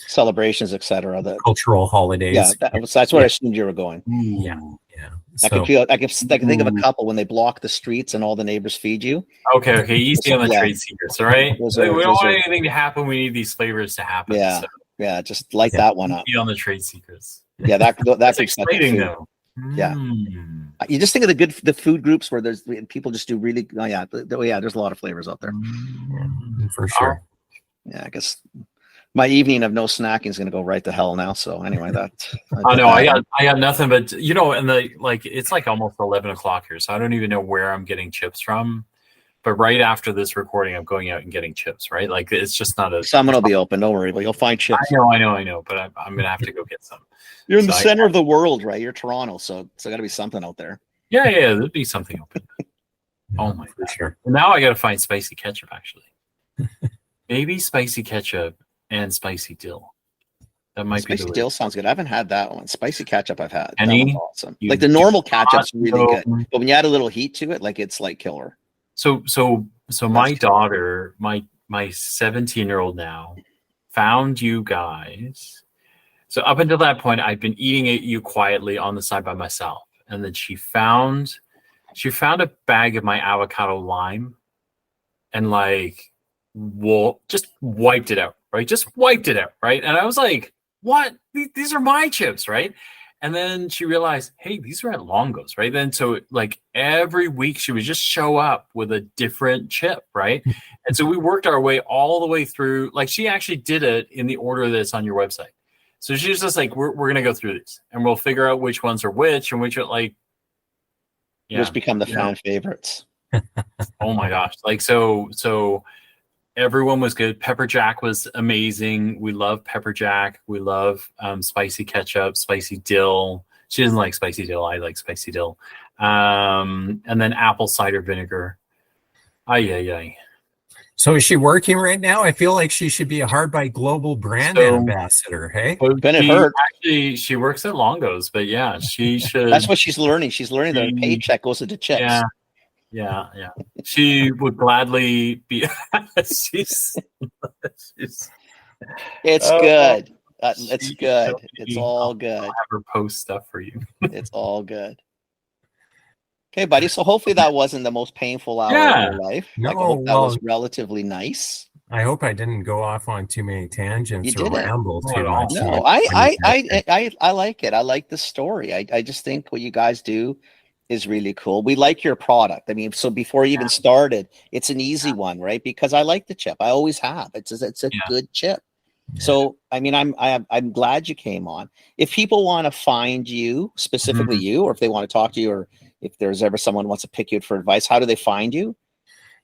celebrations, etc. The cultural holidays. Yeah, that's where I assumed you were going. Yeah. I can think of a couple when they block the streets and all the neighbors feed you. Okay, easy on the trade secrets, all right? We don't want anything to happen. We need these flavors to happen. Yeah, just light that one up. Be on the trade secrets. Yeah, that's exciting though. Yeah, you just think of the food groups where there's people just do really. There's a lot of flavors out there. For sure. Yeah, I guess my evening of no snacking is going to go right to hell now. So anyway, I got nothing but and it's like almost 11 o'clock here, so I don't even know where I'm getting chips from. But right after this recording, I'm going out and getting chips. Right, like it's just not a. Someone will be open. Don't worry, but you'll find chips. I know. But I'm gonna have to go get some. You're in the center of the world, right? You're Toronto, so got to be something out there. Yeah, there'll be something open. Oh my God. Sure. Now I got to find spicy ketchup. Actually, maybe spicy ketchup and spicy dill. That might be spicy dill sounds good. I haven't had that one. Spicy ketchup I've had. That one's awesome. Like the normal ketchup's really good, but when you add a little heat to it, like it's like killer. So my daughter, my 17-year-old now, found you guys. So up until that point, I'd been eating you quietly on the side by myself, and then she found a bag of my avocado lime, and just wiped it out, right? Just wiped it out, right? And I was like, "What? These are my chips, right?" And then she realized, hey, these are at Longo's, right? Then so every week she would just show up with a different chip, right? And so we worked our way all the way through. Like she actually did it in the order that's on your website. So she was just like, we're gonna go through these and we'll figure out which ones are which and which are just become the fan favorites. Oh my gosh. So everyone was good. Pepper Jack was amazing. We love Pepper Jack. We love spicy ketchup, spicy dill. She doesn't like spicy dill. I like spicy dill. And then apple cider vinegar. Ay. So is she working right now? I feel like she should be a Hard Bite Global brand ambassador. Hey, actually, she works at Longo's, but yeah, she should. That's what she's learning. She's learning that her paycheck goes into chips. Yeah. She would gladly be. It's good. It's good. It's all good. I'll have her post stuff for you. It's all good. Okay, buddy. So hopefully that wasn't the most painful hour of your life. No, I hope that was relatively nice. I hope I didn't go off on too many tangents or ramble too much. No, I like it. I like the story. I just think what you guys do is really cool. We like your product. I mean, so before you even started, it's an easy one, right? Because I like the chip. I always have. It's a good chip. Yeah. So, I mean, I'm glad you came on. If people want to find you, specifically you, or if they want to talk to you, or if there's ever someone who wants to pick you for advice, how do they find you?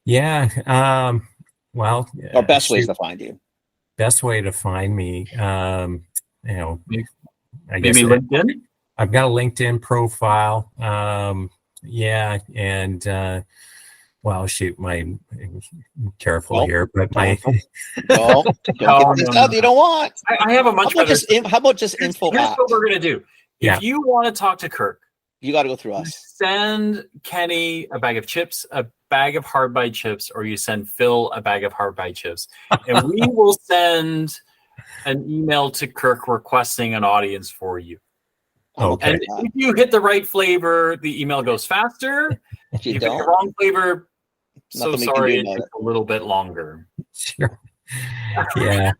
Yeah. Well, or best ways to find you. Best way to find me, I guess maybe LinkedIn. I've got a LinkedIn profile. And well, shoot, careful here, but my don't get this stuff you don't want. I have a much better. How about just info? Here's what we're gonna do. If you want to talk to Kirk, you got to go through us. Send Kenny a bag of chips, a bag of hard bite chips, or you send Phil a bag of hard bite chips, and we will send an email to Kirk requesting an audience for you. Okay. And if you hit the right flavor, the email goes faster. If you hit the wrong flavor, so sorry, it takes a little bit longer. Sure. Yeah.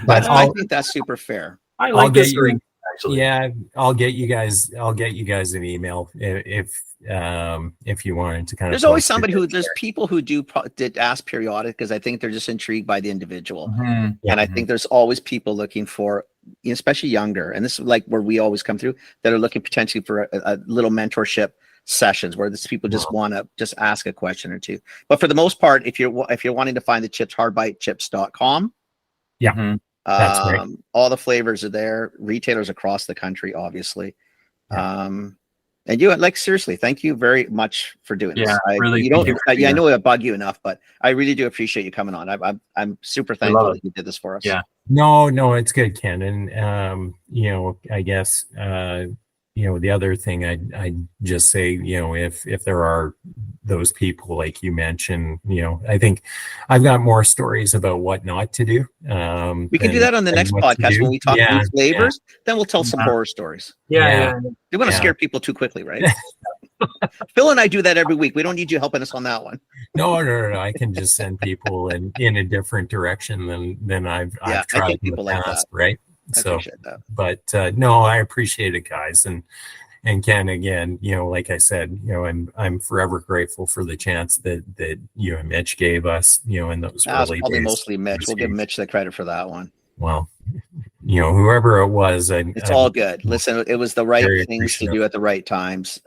But I think that's super fair. I like this ring. Actually. Yeah, I'll get you guys an email if you wanted to kind of. There's always somebody there's people who did ask periodic because I think they're just intrigued by the individual, and I think there's always people looking for, especially younger, and this is like where we always come through, that are looking potentially for a little mentorship sessions where these people just want to just ask a question or two. But for the most part, if you're wanting to find the chips, hardbitechips.com. Yeah. Mm-hmm. That's right. All the flavors are there. Retailers across the country, obviously. Yeah. And you, like, seriously, thank you very much for doing this. I know I bug you enough, but I really do appreciate you coming on. I'm super thankful that you did this for us. Yeah. No, it's good, Ken. And I guess the other thing I'd just say, if there are those people like you mentioned, I think I've got more stories about what not to do. We can do that on the next podcast when we talk about flavors. Then we'll tell some horror stories. Yeah. You want to scare people too quickly, right? Phil and I do that every week. We don't need you helping us on that one. No. I can just send people in a different direction than I've tried in the past, right? I appreciate that. But no, I appreciate it, guys. And Ken, again, like I said, I'm forever grateful for the chance that you and Mitch gave us, in those early probably days. Mostly Mitch. We'll give Mitch the credit for that one. Well, whoever it was, it's all good. Listen, it was the right things to do at the right times.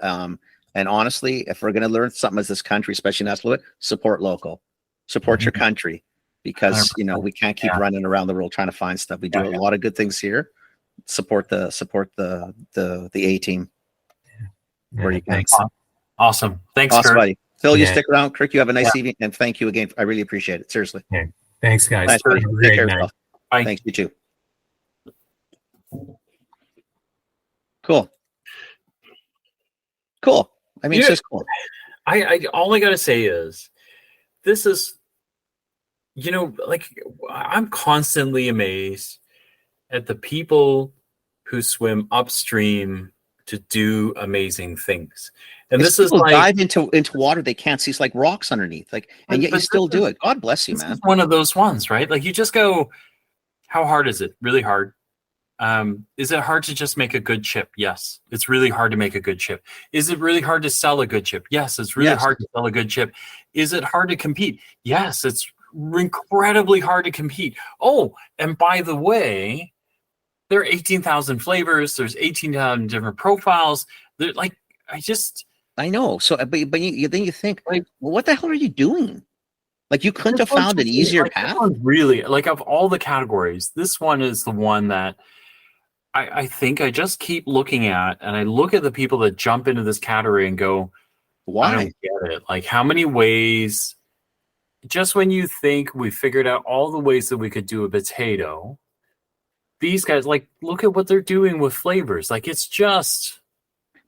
And honestly, if we're going to learn something as this country, especially in Fluid, support local, support your country, because we can't keep running around the world trying to find stuff. We do a lot of good things here. Support the A team. Where you can. Awesome. Thanks, awesome, Kirk. buddy. Phil, you stick around. Kirk, you have a nice evening, and thank you again. I really appreciate it. Seriously. Okay. Thanks, guys. Nice, Have a great night. Bye. Thanks, you too. Cool. I mean, it's just cool. I all I gotta say is, this is, I'm constantly amazed at the people who swim upstream to do amazing things. And this is like dive into water they can't see. It's like rocks underneath. And yet you still do it. God bless you, man. One of those ones, right? Like, you just go, how hard is it? Really hard. Is it hard to just make a good chip? Yes. It's really hard to make a good chip. Is it really hard to sell a good chip? Yes. It's really hard to sell a good chip. Is it hard to compete? Yes. It's incredibly hard to compete. Oh, and by the way, there are 18,000 flavors. There's 18,000 different profiles. They're I know. So, but then you think, well, what the hell are you doing? Like you couldn't have found an easier path. This one's really, like, of all the categories, this one is the one that I think I just keep looking at, and I look at the people that jump into this category and go, why? I don't get it. Like, how many ways, just when you think we figured out all the ways that we could do a potato, these guys, like, look at what they're doing with flavors. Like, it's just...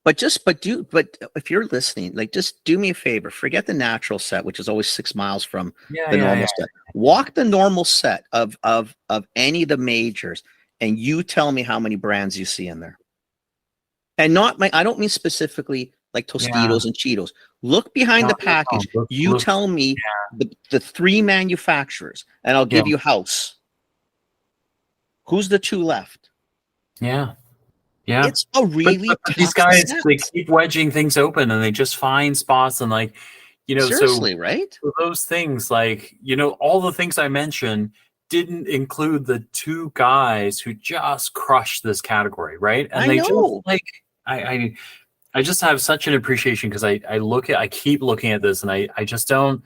But if you're listening, like, just do me a favor. Forget the natural set, which is always 6 miles from the normal set. Walk the normal set of any of the majors, and you tell me how many brands you see in there. And I don't mean specifically like Tostitos and Cheetos. Look behind the package. Look, tell me the 3 manufacturers, and I'll give you House. Who's the 2 left? Yeah. Yeah, it's a really but these guys set. They keep wedging things open, and they just find spots, and like, you know, seriously, right? So those things, like, you know, all the things I mentioned didn't include the 2 guys who just crushed this category, right? And they just, like, I just have such an appreciation because I keep looking at this, and I just don't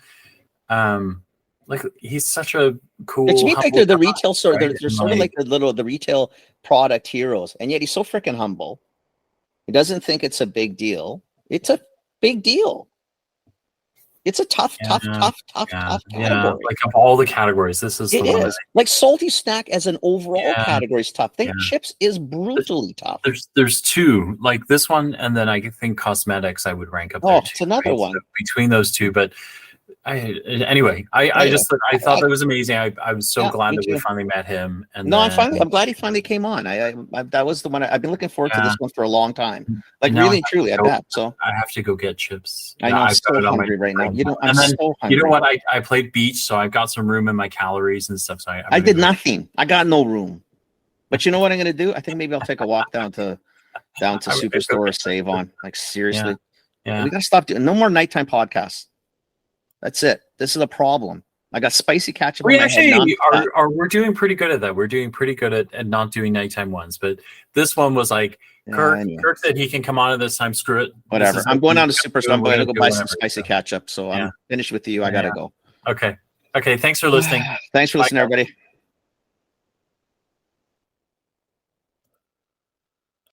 like, he's such a cool. To me, like they're the retail sort. Right? They're sort of like the retail product heroes, and yet he's so freaking humble. He doesn't think it's a big deal. It's a big deal. It's a tough category. Yeah. Like, of all the categories, this is the one. Like salty snack as an overall category is tough. Think chips is brutally tough. There's 2, like this one, and then I think cosmetics I would rank up there too. It's another one. So between those 2, but anyway, I thought that was amazing. I was so glad that we finally met him. And I'm glad he finally came on. I that was the one I've been looking forward to this one for a long time. Like, really and truly, I bet. So I have to go get chips. I know, I'm so hungry right now. You know, you know what? I played beach, so I've got some room in my calories and stuff. So I did nothing. I got no room. But you know what I'm gonna do? I think maybe I'll take a walk down to Superstore or Save On. Like, seriously, we gotta stop doing no more nighttime podcasts. That's it. This is a problem. I got spicy ketchup. We actually we're doing pretty good at that. We're doing pretty good at not doing nighttime ones. But this one was like, Kirk said he can come on at this time. Screw it. Whatever. I'm going down to Superstore. I'm going to go buy some spicy ketchup. So I'm finished with you. I got to go. Okay. Thanks for listening. Thanks for listening, everybody.